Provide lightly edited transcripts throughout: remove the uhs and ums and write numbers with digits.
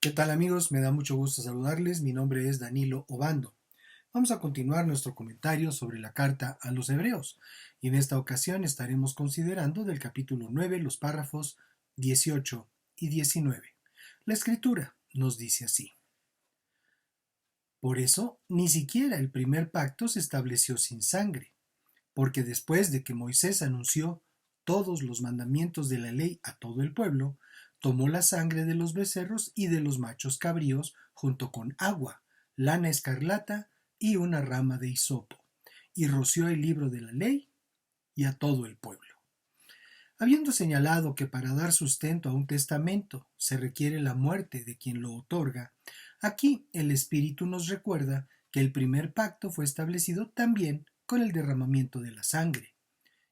¿Qué tal amigos? Me da mucho gusto saludarles. Mi nombre es Danilo Obando. Vamos a continuar nuestro comentario sobre la carta a los Hebreos y en esta ocasión estaremos considerando del capítulo 9 los párrafos 18 y 19. La escritura nos dice así: Por eso, ni siquiera el primer pacto se estableció sin sangre, porque después de que Moisés anunció todos los mandamientos de la ley a todo el pueblo, tomó la sangre de los becerros y de los machos cabríos junto con agua, lana escarlata y una rama de hisopo, y roció el libro de la ley y a todo el pueblo. Habiendo señalado que para dar sustento a un testamento se requiere la muerte de quien lo otorga, aquí el Espíritu nos recuerda que el primer pacto fue establecido también con el derramamiento de la sangre.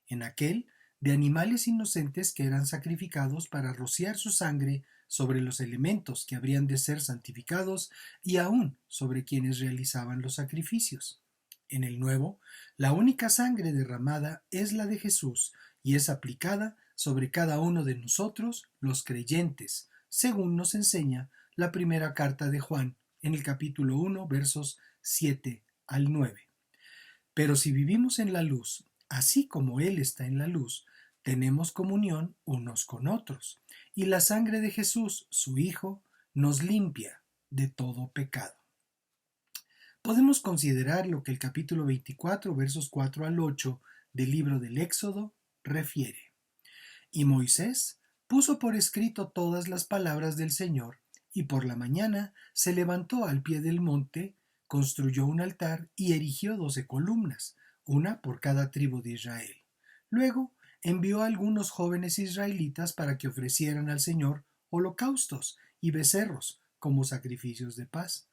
En aquel, de animales inocentes que eran sacrificados para rociar su sangre sobre los elementos que habrían de ser santificados y aún sobre quienes realizaban los sacrificios. En el nuevo, la única sangre derramada es la de Jesús y es aplicada sobre cada uno de nosotros, los creyentes, según nos enseña la primera carta de Juan en el capítulo 1, versos 7 al 9. Pero si vivimos en la luz, así como Él está en la luz, tenemos comunión unos con otros, y la sangre de Jesús, su Hijo, nos limpia de todo pecado. Podemos considerar lo que el capítulo 24, versos 4 al 8 del libro del Éxodo refiere. Y Moisés puso por escrito todas las palabras del Señor, y por la mañana se levantó al pie del monte, construyó un altar y erigió 12 columnas, una por cada tribu de Israel. Luego envió a algunos jóvenes israelitas para que ofrecieran al Señor holocaustos y becerros como sacrificios de paz.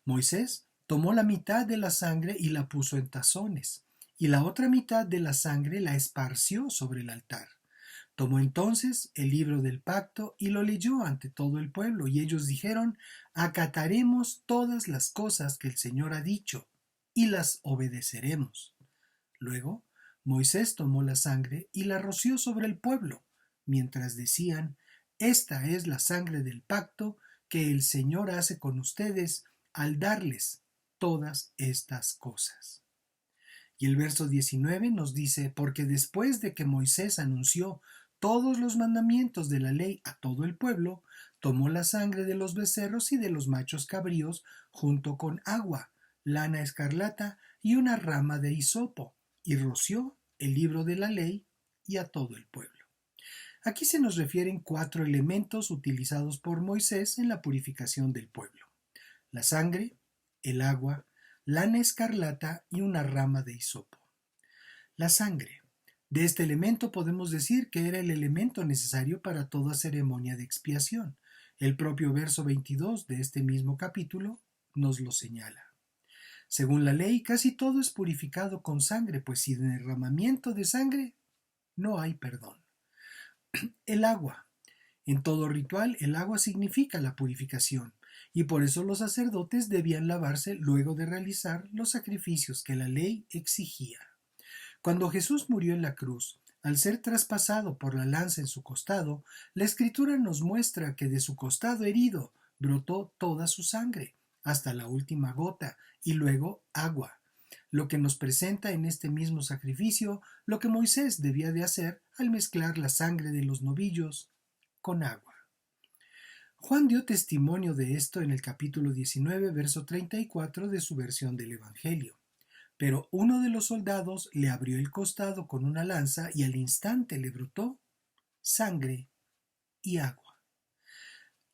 Moisés tomó la mitad de la sangre y la puso en tazones, y la otra mitad de la sangre la esparció sobre el altar. Tomó entonces el libro del pacto y lo leyó ante todo el pueblo, y ellos dijeron: acataremos todas las cosas que el Señor ha dicho, y las obedeceremos. Luego, Moisés tomó la sangre y la roció sobre el pueblo, mientras decían: esta es la sangre del pacto que el Señor hace con ustedes al darles todas estas cosas. Y el verso 19 nos dice: porque después de que Moisés anunció todos los mandamientos de la ley a todo el pueblo, tomó la sangre de los becerros y de los machos cabríos junto con agua, lana escarlata y una rama de hisopo, y roció el libro de la ley y a todo el pueblo. Aquí se nos refieren 4 elementos utilizados por Moisés en la purificación del pueblo: la sangre, el agua, lana escarlata y una rama de hisopo. La sangre. De este elemento podemos decir que era el elemento necesario para toda ceremonia de expiación. El propio verso 22 de este mismo capítulo nos lo señala. Según la ley, casi todo es purificado con sangre, pues sin derramamiento de sangre no hay perdón. El agua. En todo ritual, el agua significa la purificación, y por eso los sacerdotes debían lavarse luego de realizar los sacrificios que la ley exigía. Cuando Jesús murió en la cruz, al ser traspasado por la lanza en su costado, la Escritura nos muestra que de su costado herido brotó toda su sangre, hasta la última gota, y luego agua, lo que nos presenta en este mismo sacrificio lo que Moisés debía de hacer al mezclar la sangre de los novillos con agua. Juan dio testimonio de esto en el capítulo 19, verso 34 de su versión del Evangelio. Pero uno de los soldados le abrió el costado con una lanza y al instante le brotó sangre y agua.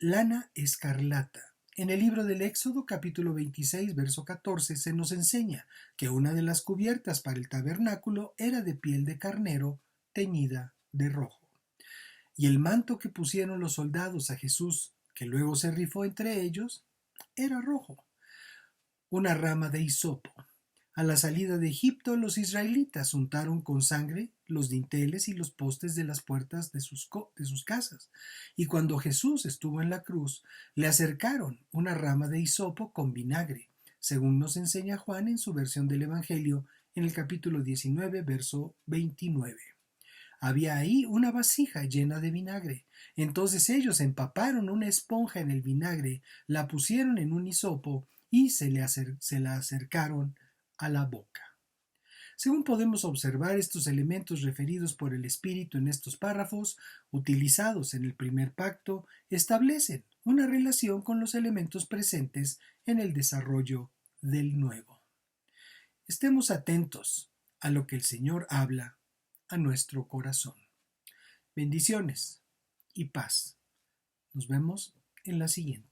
Lana escarlata. En el libro del Éxodo, capítulo 26, verso 14, se nos enseña que una de las cubiertas para el tabernáculo era de piel de carnero teñida de rojo. Y el manto que pusieron los soldados a Jesús, que luego se rifó entre ellos, era rojo. Una rama de hisopo. A la salida de Egipto, los israelitas untaron con sangre los dinteles y los postes de las puertas de sus casas. Y cuando Jesús estuvo en la cruz, le acercaron una rama de hisopo con vinagre, según nos enseña Juan en su versión del Evangelio, en el capítulo 19, verso 29. Había ahí una vasija llena de vinagre. Entonces ellos empaparon una esponja en el vinagre, la pusieron en un hisopo y se la acercaron a la boca. Según podemos observar, estos elementos referidos por el Espíritu en estos párrafos, utilizados en el primer pacto, establecen una relación con los elementos presentes en el desarrollo del nuevo. Estemos atentos a lo que el Señor habla a nuestro corazón. Bendiciones y paz. Nos vemos en la siguiente.